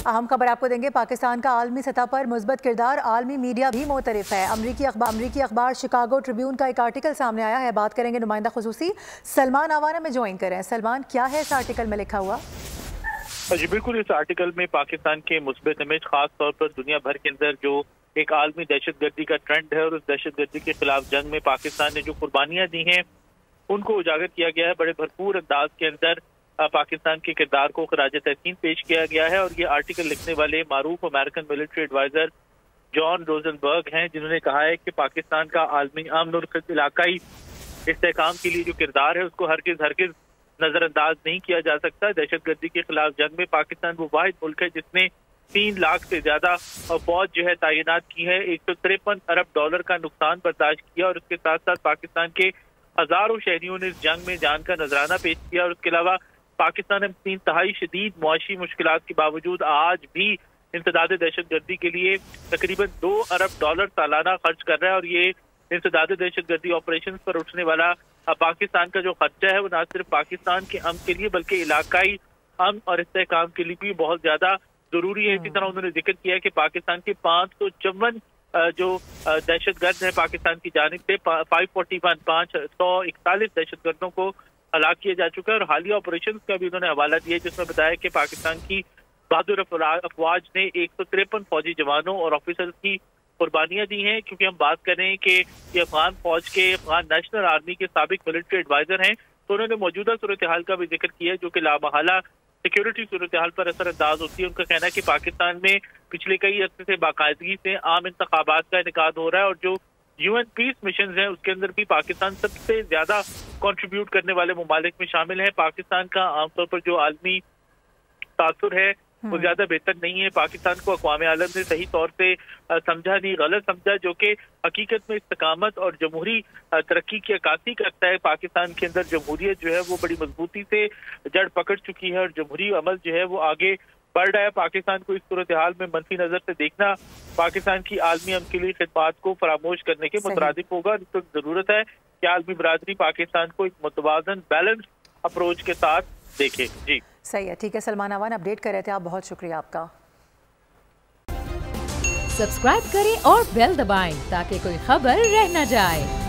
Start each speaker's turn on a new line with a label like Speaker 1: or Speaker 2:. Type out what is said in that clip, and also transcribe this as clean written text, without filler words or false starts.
Speaker 1: अहम खबर आपको देंगे। पाकिस्तान का आलमी सतह पर मुस्बत किरदार, आलमी मीडिया भी मोतरफ है। अमरीकी अखबार शिकागो ट्रिब्यून का एक आर्टिकल सामने आया है। बात करेंगे नुमाइंदा खुसूसी सलमान आवाना में ज्वाइन करें। सलमान, क्या है इस आर्टिकल में लिखा हुआ?
Speaker 2: जी बिल्कुल, इस आर्टिकल में पाकिस्तान के मुस्बत इमेज, खास तौर पर दुनिया भर के अंदर जो एक आलमी दहशतगर्दी का ट्रेंड है और उस दहशतगर्दी के खिलाफ जंग में पाकिस्तान ने जो कुर्बानियां दी हैं उनको उजागर किया गया है। बड़े भरपूर अंदाज के अंदर पाकिस्तान के किरदार को खराज तहसीन पेश किया गया है। और ये आर्टिकल लिखने वाले मारूफ American military adviser John Rosenberg हैं, जिन्होंने कहा है कि पाकिस्तान का आलमी अमन और इलाकाई इस्तेहकाम के लिए जो किरदार है उसको हरगिज नजरअंदाज नहीं किया जा सकता। दहशतगर्दी के खिलाफ जंग में पाकिस्तान वो वाहिद मुल्क है जिसने 3 लाख से ज्यादा फौज जो है तैनात की है। 153 अरब डॉलर का नुकसान बर्दाश्त किया और उसके साथ साथ पाकिस्तान के हजारों शहरियों ने इस जंग में जान का नजराना पेश किया। और उसके अलावा पाकिस्तान अपनी इंतहाई शदीद मुआशी मुश्किलात के बावजूद आज भी इंसदाद दहशतगर्दी के लिए तकरीबन 2 अरब डॉलर सालाना खर्च कर रहा है। और ये इंसदाद दहशतगर्दी ऑपरेशन पर उठने वाला पाकिस्तान का जो खर्चा है वो न सिर्फ पाकिस्तान के अमन के लिए बल्कि इलाकाई अमन और इस्तेहकाम के लिए भी बहुत ज्यादा जरूरी है। इसी तरह उन्होंने जिक्र किया है कि पाकिस्तान के 554 जो दहशतगर्द है पाकिस्तान की जानिब से 541 दहशतगर्दों को हलाक किया जा चुका है। और हालिया ऑपरेशन का भी उन्होंने हवाला दिया जिसमें बताया कि पाकिस्तान की बहादुर अफवाज ने 153 फौजी जवानों और ऑफिसर्स की कुर्बानियां दी हैं। क्योंकि हम बात करें कि ये अफगान फौज के अफगान नेशनल आर्मी के साबिक मिलिट्री एडवाइजर हैं, तो उन्होंने मौजूदा सूरत हाल का भी जिक्र किया जो कि लामहला सिक्योरिटी सूरत हाल पर असरअंदाज होती है। उनका कहना है कि पाकिस्तान में पिछले कई अर्से से बाकायदगी से आम इंतखाबात का इनेकाद हो रहा है और जो UN पीस मिशन है उसके अंदर भी पाकिस्तान सबसे ज्यादा कंट्रीब्यूट करने वाले ममालिक में शामिल है। पाकिस्तान का आमतौर पर जो आलमी तासुर है वो ज्यादा बेहतर नहीं है। पाकिस्तान को अक़वाम आलम ने सही तौर से समझा नहीं, गलत समझा, जो कि हकीकत में इस्तकामत और जमहूरी तरक्की की अक्कासी करता है। पाकिस्तान के अंदर जमहूरियत जो है वो बड़ी मजबूती से जड़ पकड़ चुकी है और जमहूरी अमल जो है वो आगे बढ़ रहा है। पाकिस्तान को इस सूरत हाल में मनफी नजर से देखना पाकिस्तान की आलमी अमन के लिए खिदमात को फरामोश करने के मुतरादिफ होगा। तो जरूरत है कि आलमी बरादरी पाकिस्तान को एक मुतवाज़न बैलेंस अप्रोच के साथ देखे। जी
Speaker 1: सही है, ठीक है। सलमान आवान अपडेट कर रहे थे आप, बहुत शुक्रिया आपका।
Speaker 3: सब्सक्राइब करें और बेल दबाएं ताकि कोई खबर रह न जाए।